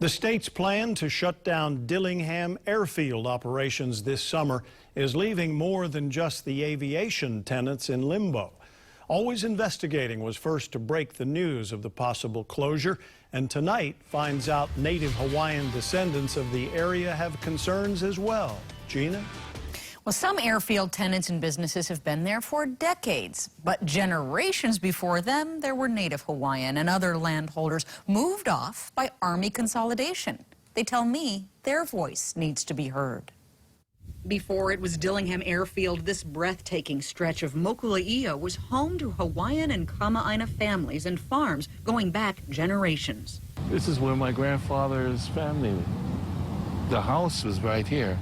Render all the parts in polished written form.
The state's plan to shut down Dillingham Airfield operations this summer is leaving more than just the aviation tenants in limbo. Always Investigating was first to break the news of the possible closure, and tonight finds out Native Hawaiian descendants of the area have concerns as well. Gina? Well, some airfield tenants and businesses have been there for decades, but generations before them, there were Native Hawaiian and other landholders moved off by Army consolidation. They tell me their voice needs to be heard. Before it was Dillingham Airfield, this breathtaking stretch of Mokuleia was home to Hawaiian and Kama'aina families and farms going back generations. This is where my grandfather's family, the house was right here.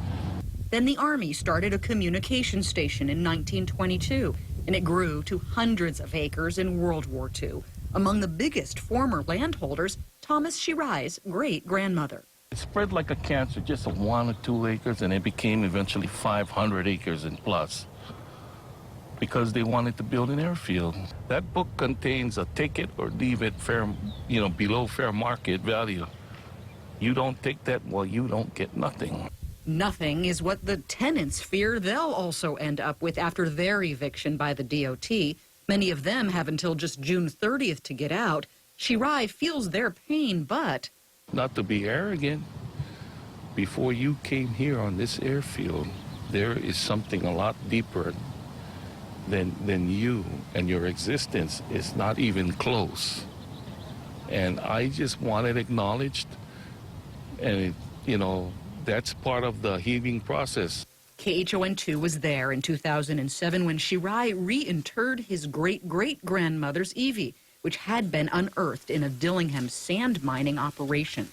Then the Army started a communication station in 1922, and it grew to hundreds of acres in World War II. Among the biggest former landholders, Thomas Shirai's great-grandmother. It spread like a cancer, just 1 or 2 acres, and it became eventually 500 acres and plus, because they wanted to build an airfield. That book contains a take it or leave it fair, below fair market value. You don't take that, well, you don't get nothing. Nothing is what the tenants fear they'll also end up with after their eviction by the DOT. Many of them have until just June 30th to get out. Shirai feels their pain, but... Not to be arrogant, before you came here on this airfield, there is something a lot deeper than you, and your existence is not even close. And I just want it acknowledged, and that's part of the healing process. KHON2 was there in 2007 when Shirai reinterred his great-great-grandmother's Evie, which had been unearthed in a Dillingham sand mining operation.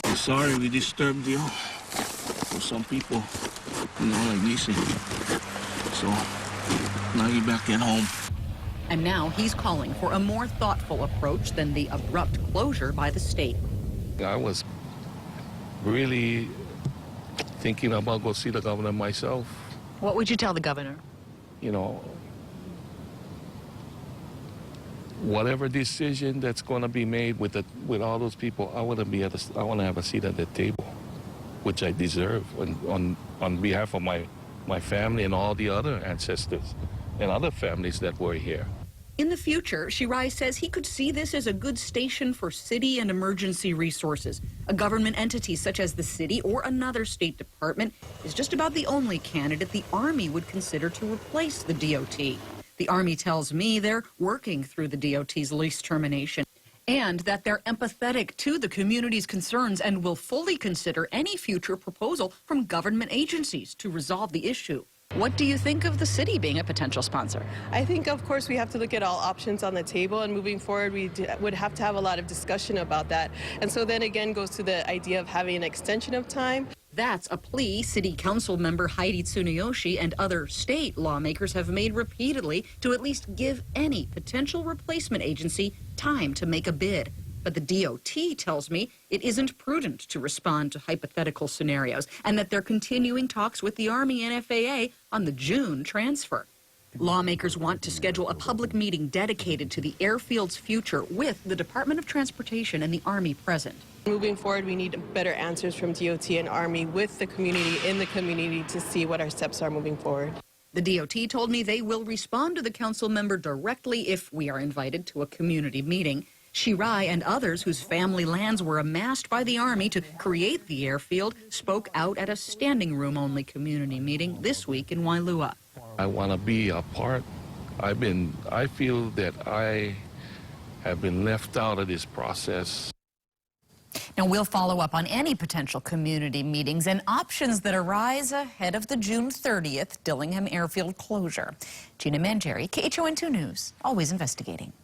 I'm sorry we disturbed you. For some people, like Nisi. So now you're back at home. And now he's calling for a more thoughtful approach than the abrupt closure by the state. I was really thinking about go see the governor myself. What would you tell the governor? Whatever decision that's going to be made with all those people, I want to have a seat at the table, which I deserve on behalf of my family and all the other ancestors and other families that were here. In the future, Shirai says he could see this as a good station for city and emergency resources. A government entity such as the city or another state department is just about the only candidate the Army would consider to replace the DOT. The Army tells me they're working through the DOT's lease termination and that they're empathetic to the community's concerns and will fully consider any future proposal from government agencies to resolve the issue. What do you think of the city being a potential sponsor? I think, of course, we have to look at all options on the table, and moving forward, we would have to have a lot of discussion about that. And so then again goes to the idea of having an extension of time. That's a plea City Council member Heidi Tsuneyoshi and other state lawmakers have made repeatedly to at least give any potential replacement agency time to make a bid. But the DOT tells me it isn't prudent to respond to hypothetical scenarios and that they're continuing talks with the Army and FAA on the June transfer. Lawmakers want to schedule a public meeting dedicated to the airfield's future with the Department of Transportation and the Army present. Moving forward, we need better answers from DOT and Army with the community, in the community, to see what our steps are moving forward. The DOT told me they will respond to the council member directly if we are invited to a community meeting. Shirai and others whose family lands were amassed by the Army to create the airfield spoke out at a standing room-only community meeting this week in Wailua. I want to be a part. I feel that I have been left out of this process. Now, we'll follow up on any potential community meetings and options that arise ahead of the June 30th Dillingham Airfield closure. Gina Mangieri, KHON2 News, always investigating.